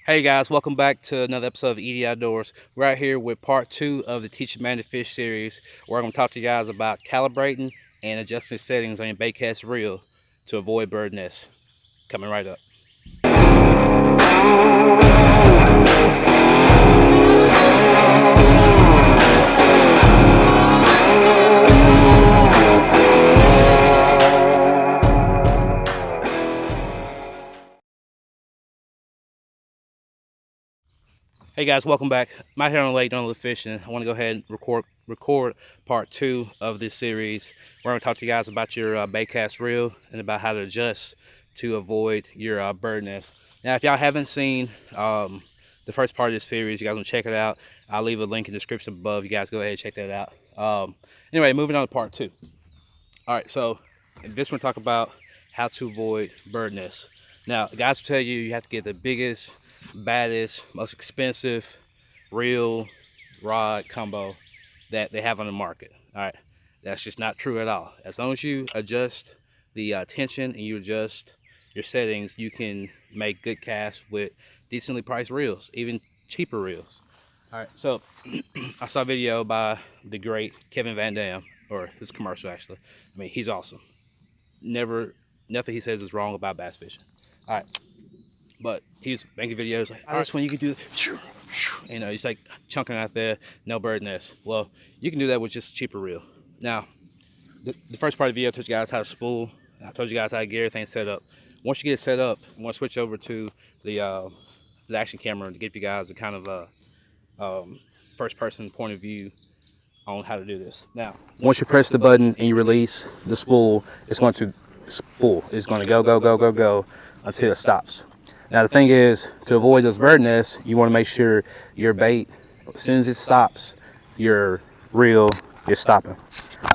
Hey guys, welcome back to another episode of ED Outdoors. We're out here with part 2 of the Teach a Man to Fish series, where I'm going to talk to you guys about calibrating and adjusting settings on your baitcast reel to avoid bird nests. Coming right up. Hey guys, welcome back. I'm out here on the lake doing a little fishing. I want to go ahead and record part 2 of this series. We're going to talk to you guys about your baitcast reel and about how to adjust to avoid your bird nest. Now, if y'all haven't seen the first part of this series, you guys want to check it out. I'll leave a link in the description above. You guys go ahead and check that out. Anyway, moving on to part 2. All right, so in this one, talk about how to avoid bird nests. Now, guys will tell you you have to get the biggest, baddest, most expensive reel rod combo that they have on the market. All right, that's just not true at all. As long as you adjust the tension and you adjust your settings, you can make good casts with decently priced reels, even cheaper reels. All right, so I saw a video by the great Kevin Van Dam, or his commercial actually. I mean, he's awesome. Nothing he says is wrong about bass fishing. All right, but he's making videos like, oh, this one you can do, you know, he's like chunking out there, no bird nest. Well, you can do that with just a cheaper reel. Now, the first part of the video I told you guys how to spool. I told you guys how to get everything set up. Once you get it set up, I'm gonna switch over to the action camera to give you guys a kind of first person point of view on how to do this. Now, once you press the button and you release the spool, it's going to spool. It's going to go until it stops. Now the thing is, to avoid those bird nests, you want to make sure your bait, as soon as it stops, your reel is stopping.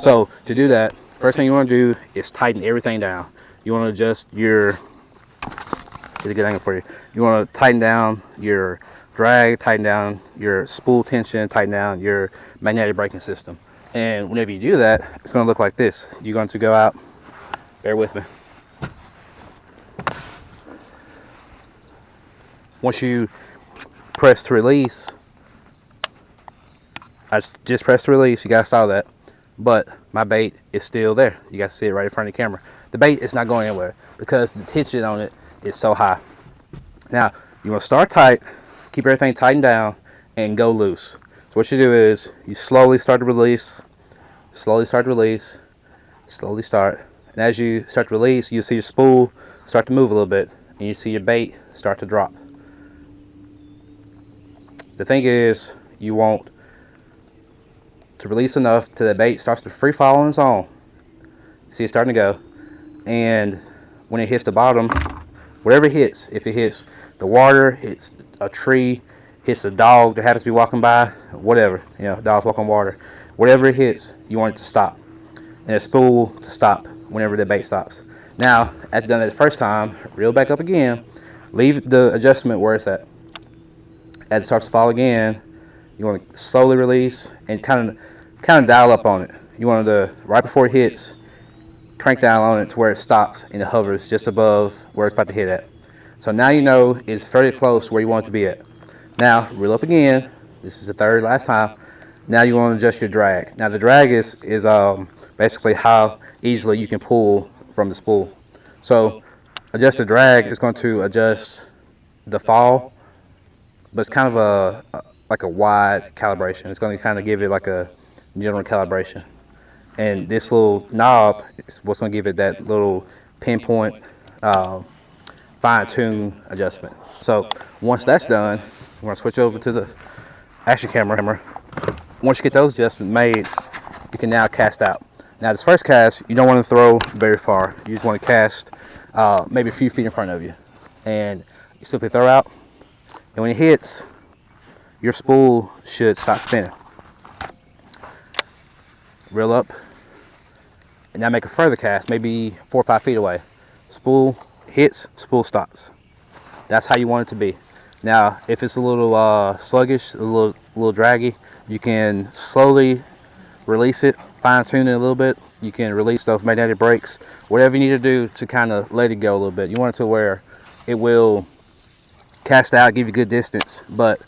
So to do that, first thing you want to do is tighten everything down. You want to adjust your, get a good angle for you. You want to tighten down your drag, tighten down your spool tension, tighten down your magnetic braking system. And whenever you do that, it's going to look like this. You're going to go out, bear with me. Once you press to release, I just pressed to release, you guys saw that, but my bait is still there. You guys see it right in front of the camera. The bait is not going anywhere because the tension on it is so high. Now, you want to start tight, keep everything tightened down, and go loose. So what you do is, you slowly start to release, slowly start to release, slowly start. And as you start to release, you see your spool start to move a little bit, and you see your bait start to drop. The thing is, you want to release enough till the bait starts to free fall on its own. See it starting to go. And when it hits the bottom, whatever it hits, if it hits the water, hits a tree, hits a dog that happens to be walking by, whatever, you know, dogs walk on water, whatever it hits, you want it to stop. And a spool to stop whenever the bait stops. Now, after done it the first time, reel back up again, leave the adjustment where it's at. As it starts to fall again, you want to slowly release and kind of dial up on it. You want to, right before it hits, crank down on it to where it stops and it hovers just above where it's about to hit at. So now you know it's fairly close to where you want it to be at. Now, reel up again. This is the third last time. Now you want to adjust your drag. Now the drag is basically how easily you can pull from the spool. So adjust the drag is going to adjust the fall, but it's kind of like a wide calibration. It's going to kind of give it like a general calibration. And this little knob is what's going to give it that little pinpoint fine-tune adjustment. So once that's done, we're going to switch over to the action camera. Once you get those adjustments made, you can now cast out. Now this first cast, you don't want to throw very far. You just want to cast maybe a few feet in front of you. And you simply throw out. And when it hits, your spool should stop spinning. Reel up. And now make a further cast, maybe 4 or 5 feet away. Spool hits, spool stops. That's how you want it to be. Now, if it's a little sluggish, a little draggy, you can slowly release it, fine tune it a little bit. You can release those magnetic brakes, whatever you need to do to kind of let it go a little bit. You want it to where it will cast out, give you good distance, but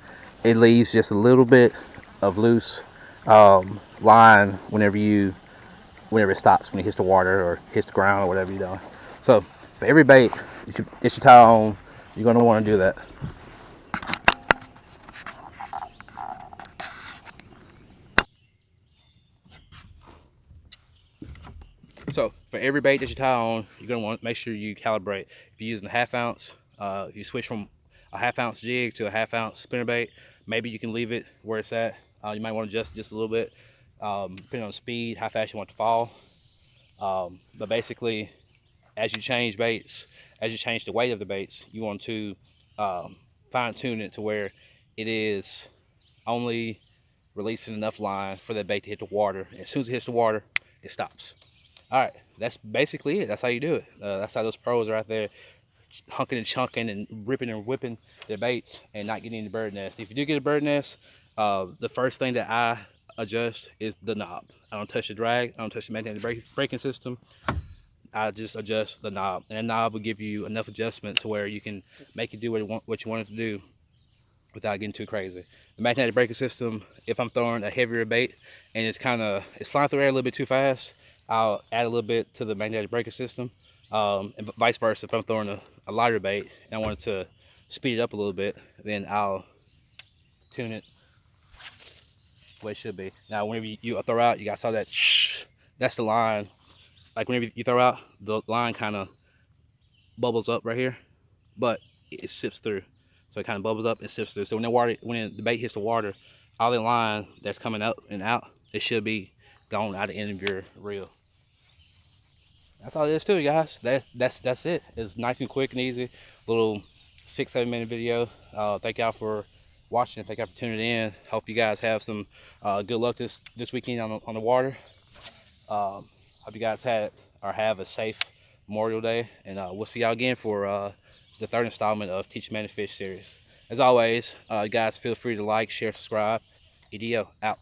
it leaves just a little bit of loose line whenever it stops, when it hits the water or hits the ground or whatever you're doing. So for every bait that you tie on, you're going to want to do that. So for every bait that you tie on, you're going to want to make sure you calibrate. If you're using a half ounce, if you switch from a half ounce jig to a half ounce spinnerbait, maybe you can leave it where it's at. You might want to adjust just a little bit, depending on the speed, how fast you want it to fall. But basically, as you change baits, as you change the weight of the baits, you want to fine tune it to where it is only releasing enough line for that bait to hit the water. As soon as it hits the water, it stops. All right, that's basically it. That's how you do it. That's how those pros are out there hunking and chunking and ripping and whipping their baits and not getting in the bird nest. If you do get a bird nest, the first thing that I adjust is the knob. I don't touch the drag. I don't touch the magnetic braking system. I just adjust the knob, and that knob will give you enough adjustment to where you can make it do what you want it to do without getting too crazy. The magnetic braking system, if I'm throwing a heavier bait and it's flying through air a little bit too fast, I'll add a little bit to the magnetic braking system, and vice versa. If I'm throwing a lighter bait and I want it to speed it up a little bit, then I'll tune it the way it should be. Now, whenever you throw out, you guys saw that shh, that's the line. Like whenever you throw out, the line kind of bubbles up right here, but it sifts through. So it kind of bubbles up and sifts through. So when the bait hits the water, all the line that's coming up and out, it should be gone out the end of your reel. That's all it is to it, guys. That's it. It's nice and quick and easy. Little 6-7 minute video. Thank y'all for watching. Thank y'all for tuning in. Hope you guys have some good luck this weekend on the water. Hope you guys have a safe Memorial Day, and we'll see y'all again for the third installment of Teach Man to Fish series. As always, guys, feel free to like, share, subscribe. EDO out.